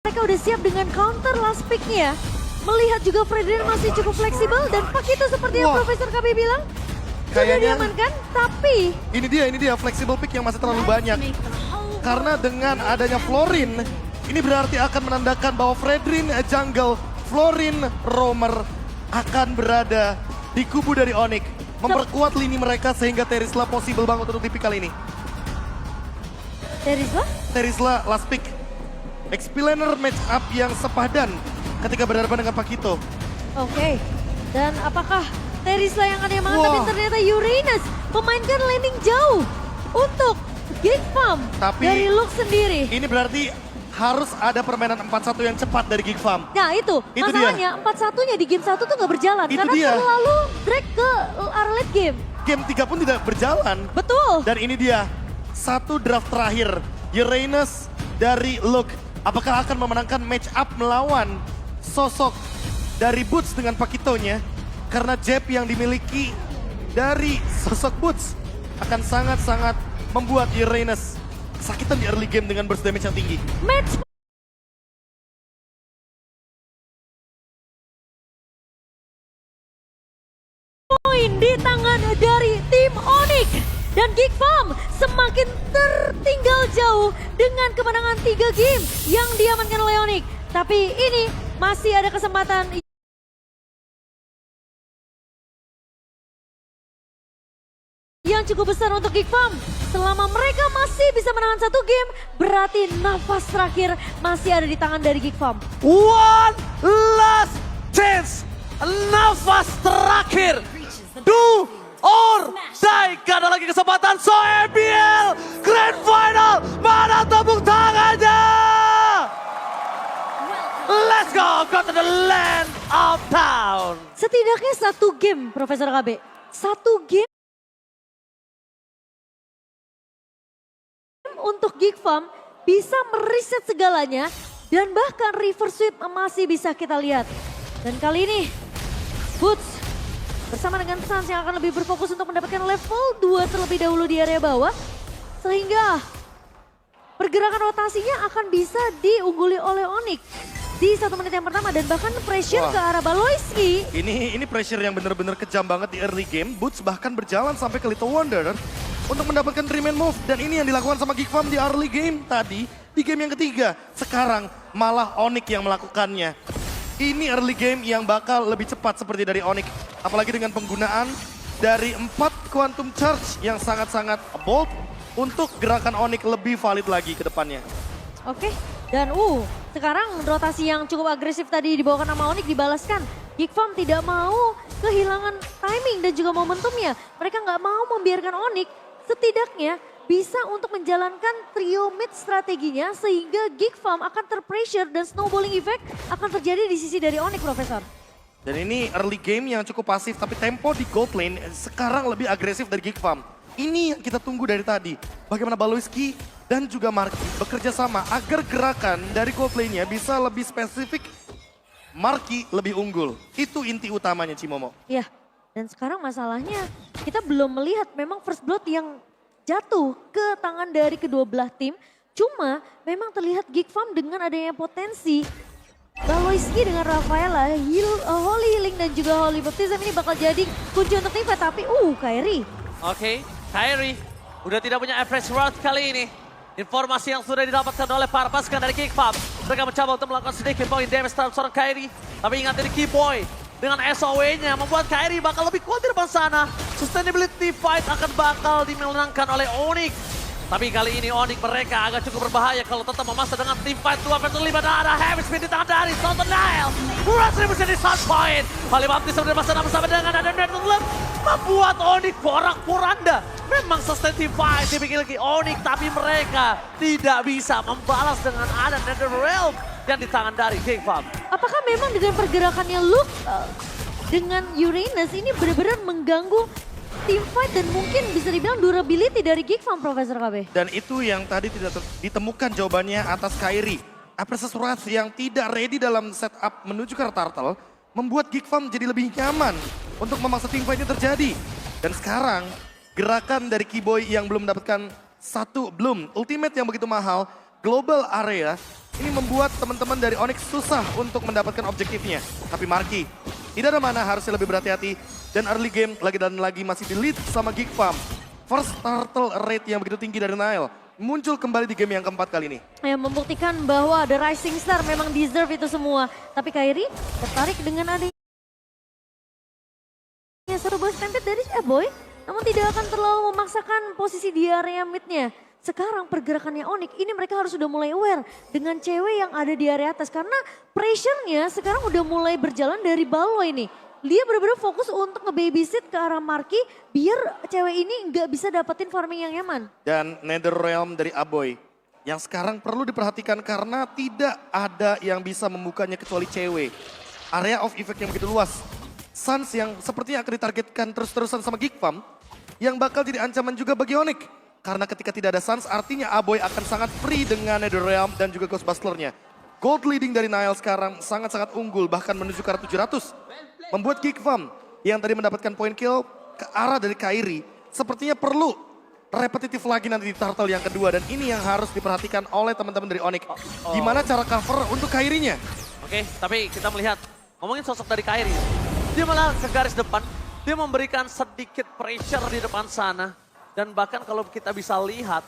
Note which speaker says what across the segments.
Speaker 1: Mereka udah siap dengan counter last pick-nya. Melihat juga Fredrin masih cukup fleksibel dan Pakito seperti yang Profesor KB bilang. Sudah diamankan, tapi
Speaker 2: ini dia flexible pick yang masih terlalu banyak. Karena dengan adanya Florin, ini berarti akan menandakan bahwa Fredrin jungle, Florin roamer akan berada di kubu dari Onyx. Memperkuat lini mereka sehingga Terizla possible banget untuk di pick kali ini.
Speaker 1: Terizla?
Speaker 2: Terizla last pick. Explainer match up yang sepadan ketika berhadapan dengan Pakito.
Speaker 1: Oke. Dan apakah Terizla yang akan diamankan? Tapi ternyata Uranus memainkan landing jauh untuk Geek Farm dari Lux sendiri.
Speaker 2: Ini berarti harus ada permainan 4-1 yang cepat dari Geek Farm.
Speaker 1: Nah itu masalahnya 4-1-nya di game 1 tuh gak berjalan.
Speaker 2: Itu
Speaker 1: karena
Speaker 2: dia.
Speaker 1: terlalu drag ke arah late game.
Speaker 2: Game 3 pun tidak berjalan.
Speaker 1: Betul.
Speaker 2: Dan ini dia, satu draft terakhir. Uranus dari Lux. Apakah akan memenangkan match up melawan sosok dari Boots dengan Pakitonya? Karena jab yang dimiliki dari sosok Boots akan sangat-sangat membuat Uranus kesakitan di early game dengan burst damage yang tinggi.
Speaker 1: Match point di tangan dari tim Onyx. Dan Geek Farm semakin tertinggal jauh dengan kemenangan 3 game yang diamankan oleh Onyx. Tapi ini masih ada kesempatan yang cukup besar untuk Geek Farm. Selama mereka masih bisa menahan 1 game, berarti nafas terakhir masih ada di tangan dari Geek Farm.
Speaker 3: One last chance. Nafas terakhir. Do or die. Gak ada lagi kesempatan. So MPL Grand Final. Mana tepuk tangannya? Let's go to the land of town.
Speaker 1: Setidaknya 1 game, Profesor KB. 1 game untuk Geek Farm bisa meriset segalanya dan bahkan reverse sweep masih bisa kita lihat. Dan kali ini Boots bersama dengan Suns yang akan lebih berfokus untuk mendapatkan level 2 terlebih dahulu di area bawah. Sehingga pergerakan rotasinya akan bisa diungguli oleh Onyx di 1 menit yang pertama. Dan bahkan pressure ke arah Baloyski.
Speaker 2: Ini pressure yang benar-benar kejam banget di early game. Boots bahkan berjalan sampai ke Little Wonder untuk mendapatkan 3-man move. Dan ini yang dilakukan sama Geek Farm di early game tadi. Di game yang ketiga. Sekarang malah Onyx yang melakukannya. Ini early game yang bakal lebih cepat seperti dari Onyx. Apalagi dengan penggunaan dari 4 Quantum Charge yang sangat-sangat bold untuk gerakan Onyx lebih valid lagi ke depannya.
Speaker 1: Oke, dan sekarang rotasi yang cukup agresif tadi dibawakan sama Onyx dibalaskan. Geek Farm tidak mau kehilangan timing dan juga momentumnya. Mereka nggak mau membiarkan Onyx setidaknya bisa untuk menjalankan trio mid strateginya sehingga Geek Farm akan terpressure dan snowballing effect akan terjadi di sisi dari Onyx, Profesor.
Speaker 2: Dan ini early game yang cukup pasif, tapi tempo di gold lane sekarang lebih agresif dari Geek Farm. Ini yang kita tunggu dari tadi. Bagaimana Baloyski dan juga Marky bekerja sama agar gerakan dari gold lane-nya bisa lebih spesifik, Marky lebih unggul. Itu inti utamanya, Cimomo.
Speaker 1: Ya, dan sekarang masalahnya kita belum melihat memang first blood yang jatuh ke tangan dari kedua belah tim. Cuma memang terlihat Geek Farm dengan adanya potensi Baloyski dengan Rafaela, Holy Healing dan juga Holy Baptism ini bakal jadi kunci untuk tim fight. Tapi Kairi.
Speaker 3: Oke, Kairi udah tidak punya average world kali ini. Informasi yang sudah didapatkan oleh para pasukan dari Geek Farm. Mereka mencoba untuk melakukan sedikit poin damage terhadap seorang Kairi. Tapi ingat ini key boy dengan SOW-nya membuat Kairi bakal lebih kuat di depan sana. Sustainability fight akan bakal dimenangkan oleh Onyx. Tapi kali ini Onyx mereka agak cukup berbahaya kalau tetap memaksa dengan team fight 2 versus 5 dan ada heavy speed di tangan dari Sultan Nile. Murah 1000 di start point. Holy Baptism di masa bersama dengan ada Nether Lem membuat Onyx porak-poranda. Memang sustainability fight dimiliki Onyx tapi mereka tidak bisa membalas dengan ada Nether Realm yang di tangan dari Geek Farm.
Speaker 1: Apakah memang dengan pergerakannya Luke dengan Uranus ini benar-benar mengganggu team fight dan mungkin bisa dibilang durability dari Geek Farm, Profesor KB?
Speaker 2: Dan itu yang tadi tidak ditemukan jawabannya atas Kairi. Apresiasi Wrath yang tidak ready dalam setup menuju ke Turtle membuat Geek Farm jadi lebih nyaman untuk memaksa team fight ini terjadi. Dan sekarang gerakan dari Keyboy yang belum mendapatkan ultimate yang begitu mahal, global area, Ini membuat teman-teman dari Onyx susah untuk mendapatkan objektifnya. Tapi Marky tidak ada mana, harusnya lebih berhati-hati. Dan early game lagi dan lagi masih di lead sama Geek Farm. First turtle rate yang begitu tinggi dari Nile muncul kembali di game yang keempat kali ini.
Speaker 1: Ya, membuktikan bahwa The Rising Star memang deserve itu semua. Tapi Kairi tertarik dengan adanya satu boy stampede dari Boy. Namun tidak akan terlalu memaksakan posisi di area midnya. Sekarang pergerakannya Onyx, ini mereka harus sudah mulai aware dengan cewek yang ada di area atas. Karena pressure-nya sekarang udah mulai berjalan dari Balo ini. Dia benar-benar fokus untuk nge-babysit ke arah Marky biar cewek ini nggak bisa dapetin farming yang nyaman.
Speaker 2: Dan Netherrealm dari Aboy yang sekarang perlu diperhatikan karena tidak ada yang bisa membukanya kecuali cewek. Area of effect yang begitu luas. Suns yang sepertinya akan ditargetkan terus-terusan sama Geek Farm yang bakal jadi ancaman juga bagi Onyx. Karena ketika tidak ada Suns artinya Aboy akan sangat free dengan Netherrealm dan juga Ghostbuster-nya. Gold leading dari Nile sekarang sangat-sangat unggul bahkan menuju ke arah 700. Membuat Geek Farm yang tadi mendapatkan point kill ke arah dari Kairi sepertinya perlu repetitif lagi nanti di turtle yang kedua. Dan ini yang harus diperhatikan oleh teman-teman dari Onyx. Gimana cara cover untuk Kairinya?
Speaker 3: Oke, tapi kita melihat, ngomongin sosok dari Kairi. Dia malah ke garis depan, dia memberikan sedikit pressure di depan sana. Dan bahkan kalau kita bisa lihat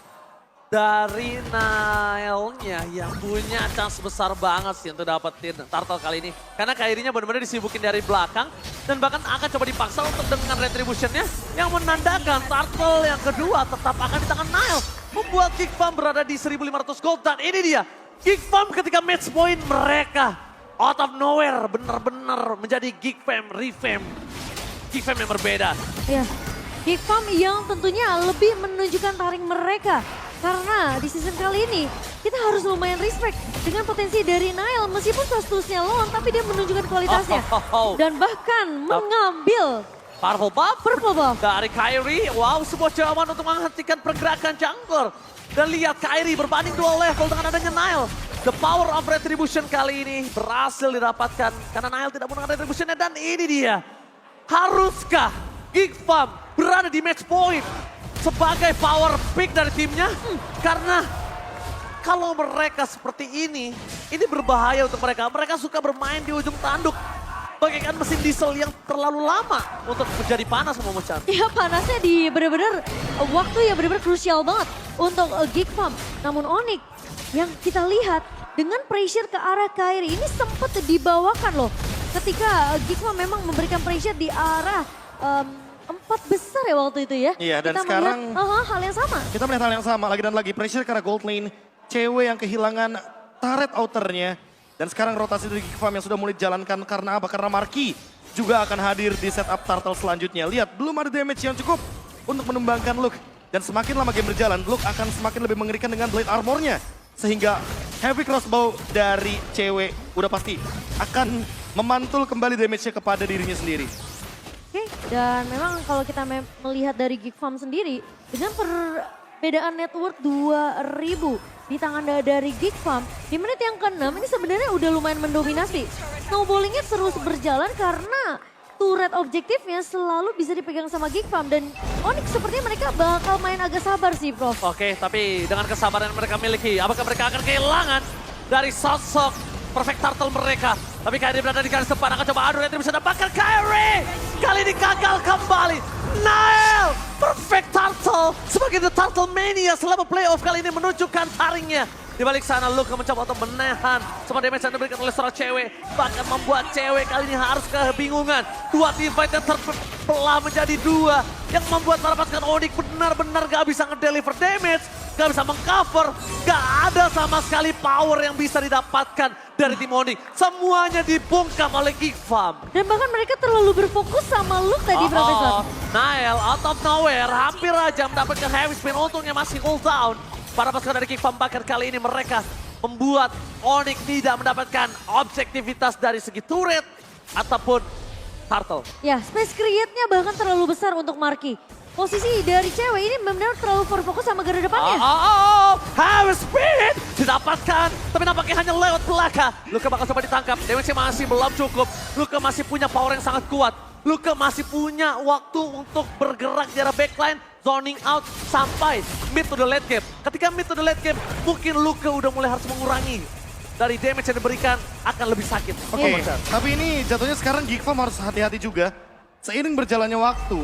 Speaker 3: dari Nile-nya yang punya chance besar banget sih untuk dapetin turtle kali ini. Karena Kairinya benar-benar disibukin dari belakang dan bahkan akan coba dipaksa untuk dengan retribution-nya yang menandakan turtle yang kedua tetap akan di tangan Nile. Membuat Geek Farm berada di 1.500 gold dan ini dia Geek Farm ketika match point mereka out of nowhere benar-benar menjadi Geek Farm revamp. Geek Farm yang berbeda.
Speaker 1: Ya. Geek Farm yang tentunya lebih menunjukkan taring mereka. Karena di season kali ini kita harus lumayan respect dengan potensi dari Nile. Meskipun statusnya lone tapi dia menunjukkan kualitasnya. Dan bahkan mengambil
Speaker 3: Purple buff
Speaker 1: buff.
Speaker 3: dari Kairi. Wow, sebuah jawaban untuk menghentikan pergerakan jungler. Dan lihat Kairi berbanding 2 level dengan adanya Nile. The power of retribution kali ini berhasil didapatkan. Karena Nile tidak menggunakan retributionnya dan ini dia. Haruskah Geek Farm berada di match point sebagai power pick dari timnya? Karena kalau mereka seperti ini berbahaya untuk mereka. Mereka suka bermain di ujung tanduk. Bagaikan mesin diesel yang terlalu lama untuk menjadi panas sama Mocan.
Speaker 1: Ya panasnya di benar-benar waktu yang benar-benar krusial banget untuk Geek Farm. Namun Onyx yang kita lihat dengan pressure ke arah Kairi ini sempat dibawakan loh. Ketika Geek Farm memang memberikan pressure di arah 4 besar ya waktu itu ya.
Speaker 2: Iya, dan
Speaker 1: kita
Speaker 2: sekarang
Speaker 1: melihat, hal yang sama.
Speaker 2: Kita melihat hal yang sama lagi dan lagi. Pressure karena gold lane. Cewek yang kehilangan turret outernya. Dan sekarang rotasi dari Geek Farm yang sudah mulai dijalankan karena apa? Karena Marky juga akan hadir di setup turtle selanjutnya. Lihat, belum ada damage yang cukup untuk menumbangkan Luke. Dan semakin lama game berjalan, Luke akan semakin lebih mengerikan dengan blade armornya. Sehingga heavy crossbow dari cewek udah pasti akan memantul kembali damage-nya kepada dirinya sendiri.
Speaker 1: Oke, dan memang kalau kita melihat dari Geek Farm sendiri, dengan perbedaan net worth 2.000 di tangan dari Geek Farm, di menit yang ke-6 ini sebenarnya udah lumayan mendominasi. Snowballingnya terus berjalan karena turret objektifnya selalu bisa dipegang sama Geek Farm. Dan Onyx sepertinya mereka bakal main agak sabar sih, Prof.
Speaker 3: Oke, tapi dengan kesabaran yang mereka miliki, apakah mereka akan kehilangan dari sosok perfect turtle mereka? Tapi Kairi berada di garis depan, akan coba adu nanti bisa dapatkan Kairi. Kali ini gagal kembali. Nile, perfect turtle sebagai the turtle mania selama playoff kali ini menunjukkan taringnya. Di balik sana Luke mencoba untuk menahan semua damage yang diberikan oleh seorang cewek. Bahkan membuat cewek kali ini harus kebingungan. Dua teamfight yang terbelah menjadi 2. Yang membuat para pasukan Onyx benar-benar gak bisa ngedeliver damage. Gak bisa mengcover, gak ada sama sekali power yang bisa didapatkan dari tim Onyx. Semuanya dibungkam oleh Geek Farm.
Speaker 1: Dan bahkan mereka terlalu berfokus sama Luke tadi, Profesor.
Speaker 3: Nile out of nowhere hampir aja mendapatkan heavy spin, untungnya masih cooldown. Para pasukan dari Geek Farm bahkan kali ini mereka membuat Onyx tidak mendapatkan objektivitas dari segi turret ataupun turtle.
Speaker 1: Ya, space create-nya bahkan terlalu besar untuk Marky. Posisi dari cewek ini benar-benar terlalu berfokus sama garda depannya.
Speaker 3: Heavy speed didapatkan, tapi nampaknya hanya lewat belakang. Luka bakal coba ditangkap, damage masih belum cukup. Luka masih punya power yang sangat kuat. Luka masih punya waktu untuk bergerak di arah backline, zoning out sampai mid to the late game. Ketika mid to the late game, mungkin Luka udah mulai harus mengurangi dari damage yang diberikan akan lebih sakit.
Speaker 2: Oke, tapi ini jatuhnya sekarang Geek Farm harus hati-hati juga. Seiring berjalannya waktu,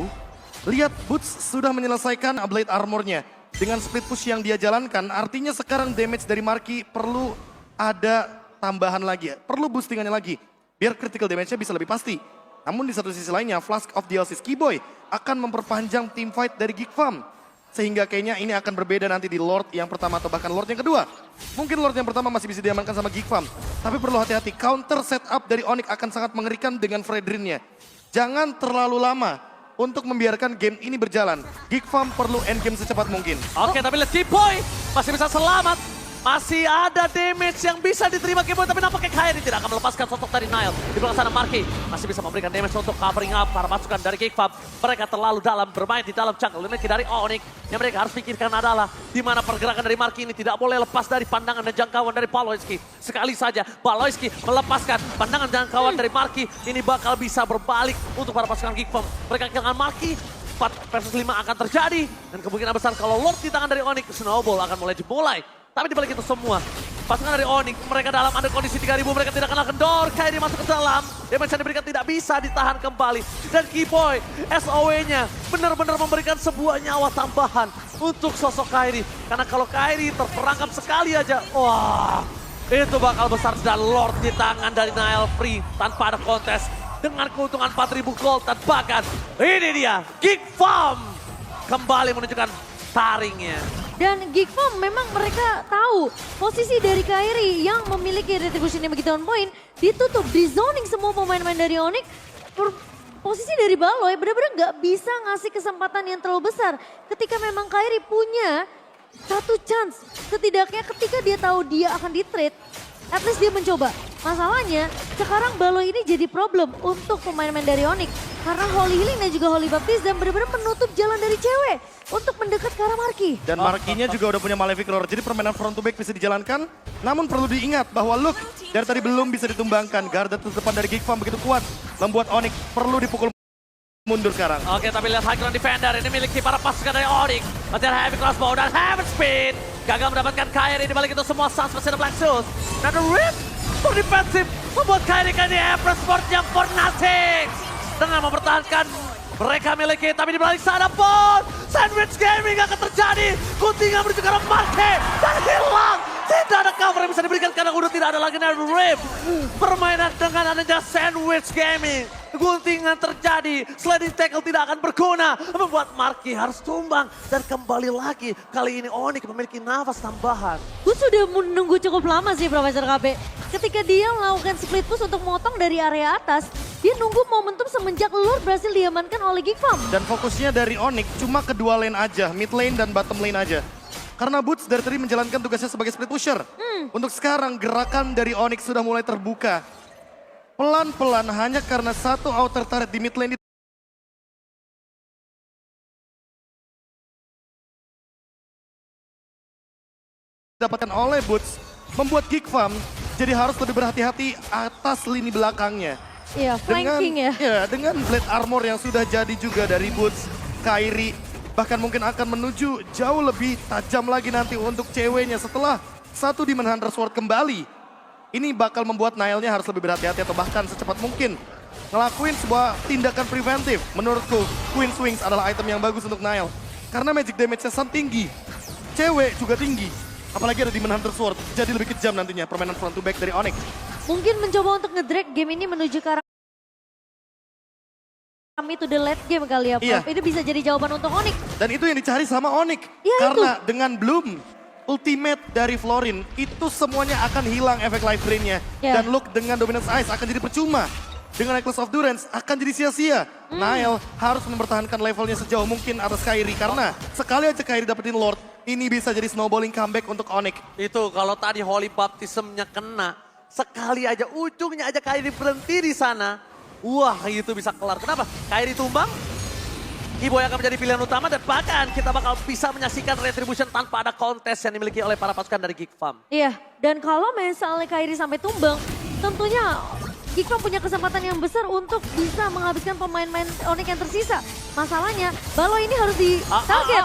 Speaker 2: lihat Boots sudah menyelesaikan Blade Armor-nya. Dengan split push yang dia jalankan, artinya sekarang damage dari Marky perlu ada tambahan lagi, perlu boostingannya lagi. Biar critical damage-nya bisa lebih pasti. Namun di satu sisi lainnya, Flask of DLC's Keyboy akan memperpanjang team fight dari Geek Farm. Sehingga kayaknya ini akan berbeda nanti di Lord yang pertama atau bahkan Lord yang kedua. Mungkin Lord yang pertama masih bisa diamankan sama Geek Farm. Tapi perlu hati-hati, counter setup dari Onyx akan sangat mengerikan dengan Fredrin-nya. Jangan terlalu lama untuk membiarkan game ini berjalan. Geek Farm perlu endgame secepat mungkin.
Speaker 3: Oke, tapi lihat Keyboy masih bisa selamat. Masih ada damage yang bisa diterima Keyboy, tapi nampaknya Kairi tidak akan melepaskan sosok dari Nile. Di belakang sana Marky masih bisa memberikan damage untuk covering up para pasukan dari Geek Farm. Mereka terlalu dalam, bermain di dalam jungle. Ini dari Onyx yang mereka harus pikirkan adalah di mana pergerakan dari Marky ini tidak boleh lepas dari pandangan dan jangkauan dari Paloyski. Sekali saja Paloyski melepaskan pandangan dan jangkauan dari Marky, ini bakal bisa berbalik untuk para pasukan Geek Farm. Mereka kehilangan Marky, 4 versus 5 akan terjadi. Dan kemungkinan besar kalau Lord di tangan dari Onyx, Snowball akan mulai dimulai. Tapi dibalik itu semua, pasukan dari Onyx, mereka dalam ada kondisi 3000, mereka tidak kena kendor. Kairi masuk ke dalam, damage yang diberikan tidak bisa ditahan kembali. Dan Keyboy, SOE-nya benar-benar memberikan sebuah nyawa tambahan untuk sosok Kairi. Karena kalau Kairi terperangkap sekali aja, wah, itu bakal besar. Dan Lord di tangan dari Nile Free tanpa ada kontes. Dengan keuntungan 4000 gold dan bahkan ini dia, Geek Farm kembali menunjukkan taringnya.
Speaker 1: Dan Geek Farm memang mereka tahu posisi dari Kairi yang memiliki retribution yang begitu on point ditutup, di zoning semua pemain-pemain dari Onyx. Posisi dari Baloy benar-benar nggak bisa ngasih kesempatan yang terlalu besar. Ketika memang Kairi punya satu chance, setidaknya ketika dia tahu dia akan di-trade, at least dia mencoba. Masalahnya sekarang Baloy ini jadi problem untuk pemain-pemain dari Onyx. Karena Holy Healing dan juga Holy Baptism benar-benar menutup jalan dari cewek untuk mendekat ke arah Marky.
Speaker 2: Dan Marky-nya juga udah punya Malefic Roar, jadi permainan front to back bisa dijalankan. Namun perlu diingat bahwa look, dari tadi belum bisa ditumbangkan. Garda terdepan dari Geek Farm begitu kuat, membuat Onyx perlu dipukul mundur sekarang.
Speaker 3: Oke, tapi lihat High Ground Defender ini miliki para pasukan dari Onyx. Latihan Heavy Crossbow dan Heaven Speed. Gagal mendapatkan Kairi, di balik itu semua Suns masih ada Black Shoes. Dan The Rift for defensive membuat Kairi kan di Empress Sport-nya for nothing. Dengan mempertahankan mereka miliki, tapi di balik sana pun Sandwich Gaming akan terjadi. Guntingan menuju ke arah Marky dan hilang. Tidak ada cover yang bisa diberikan karena udah tidak ada lagi dari Rift. Permainan dengan adanya Sandwich Gaming. Guntingan terjadi, sliding tackle tidak akan berguna. Membuat Marky harus tumbang dan kembali lagi. Kali ini Onyx memiliki nafas tambahan.
Speaker 1: Gue sudah menunggu cukup lama sih Profesor KB. Ketika dia melakukan split push untuk motong dari area atas, dia nunggu momentum semenjak Lord berhasil diamankan oleh Geek Farm.
Speaker 2: Dan fokusnya dari Onyx cuma kedua lane aja, mid lane dan bottom lane aja. Karena Boots dari tadi menjalankan tugasnya sebagai split pusher. Untuk sekarang gerakan dari Onyx sudah mulai terbuka. Pelan-pelan hanya karena satu outer turret di mid lane didapatkan oleh Boots, membuat Geek Farm jadi harus lebih berhati-hati atas lini belakangnya.
Speaker 1: Iya, flanking ya.
Speaker 2: Dengan Blade Armor yang sudah jadi juga dari Boots, Kairi bahkan mungkin akan menuju jauh lebih tajam lagi nanti untuk ceweknya setelah satu Demon Hunter Sword kembali. Ini bakal membuat Nile-nya harus lebih berhati-hati atau bahkan secepat mungkin ngelakuin sebuah tindakan preventif. Menurutku, Queen's Wings adalah item yang bagus untuk Nile. Karena magic damage-nya sangat tinggi. Cewek juga tinggi. Apalagi ada Demon Hunter Sword, jadi lebih kejam nantinya permainan front to back dari Onyx.
Speaker 1: Mungkin mencoba untuk nge-drag game ini menuju ke arah kami to the late game kali ya, Prof.
Speaker 2: Iya.
Speaker 1: Itu bisa jadi jawaban untuk Onyx.
Speaker 2: Dan itu yang dicari sama Onyx.
Speaker 1: Ya,
Speaker 2: karena dengan Bloom, ultimate dari Florin, itu semuanya akan hilang efek life drain-nya.
Speaker 1: Ya.
Speaker 2: Dan Look dengan Dominance Ice akan jadi percuma. Dengan Necklace of Durance akan jadi sia-sia. Nile harus mempertahankan levelnya sejauh mungkin atas Kairi. Karena sekali aja Kairi dapetin Lord, ini bisa jadi snowballing comeback untuk Onyx.
Speaker 3: Itu kalau tadi Holy Baptism-nya kena, sekali aja ujungnya aja Kairi berhenti di sana. Wah, itu bisa kelar. Kenapa? Kairi tumbang, Keyboy akan menjadi pilihan utama dan bahkan kita bakal bisa menyaksikan retribution tanpa ada kontes yang dimiliki oleh para pasukan dari Geek Farm.
Speaker 1: Iya, dan kalau misalnya Kairi sampai tumbang, tentunya Geek Farm punya kesempatan yang besar untuk bisa menghabiskan pemain-pemain Onyx yang tersisa. Masalahnya, Baloy ini harus di target.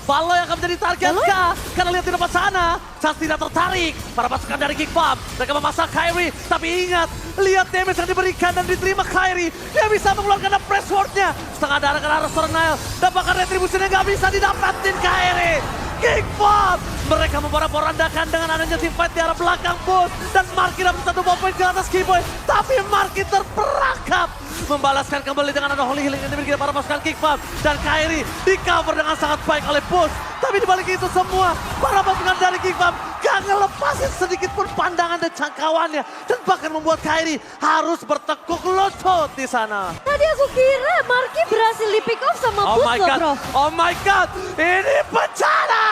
Speaker 3: Valo yang akan menjadi target
Speaker 1: Valo?
Speaker 3: kah? Karena lihat di depan sana, Chance tidak tertarik. Para pasukan dari Geek Farm, mereka memasang Kyrie. Tapi ingat, lihat damage yang diberikan dan diterima Kyrie. Dia bisa mengeluarkan press sword-nya. Setengah darah ke arah seorang Nile. Dan bahkan retribusinya nggak bisa didapatin Kyrie. Geek Farm, mereka memporak-porandakan dengan adanya team fight di arah belakang booth. Dan Marky dapat satu ball point ke atas Keyboy. Tapi Marky terperangkap. Membalaskan kembali dengan ada Holy Healing yang dimiliki para pasukan Geek Farm. Dan Kyrie di cover dengan sangat baik oleh Boost. Tapi dibalik itu semua, para pasukan dari Geek Farm gak ngelepasin sedikit pun pandangan dan jangkauannya. Dan bahkan membuat Kyrie harus bertekuk lutut di sana.
Speaker 1: Tadi aku kira Marky berhasil di pick off sama
Speaker 3: Oh
Speaker 1: Boots
Speaker 3: my
Speaker 1: loh
Speaker 3: god,
Speaker 1: bro.
Speaker 3: oh my god, ini bencana.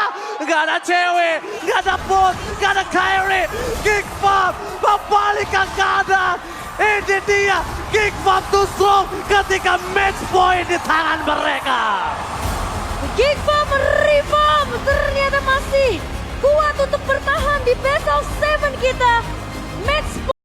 Speaker 3: Gak ada cewek, gak ada Boost, gak ada Kyrie. Geek Farm membalikkan keadaan. Ini dia, Geek Farm too strong ketika match point di tangan mereka.
Speaker 1: Geek Farm Reform ternyata masih kuat untuk bertahan di best of 7 kita.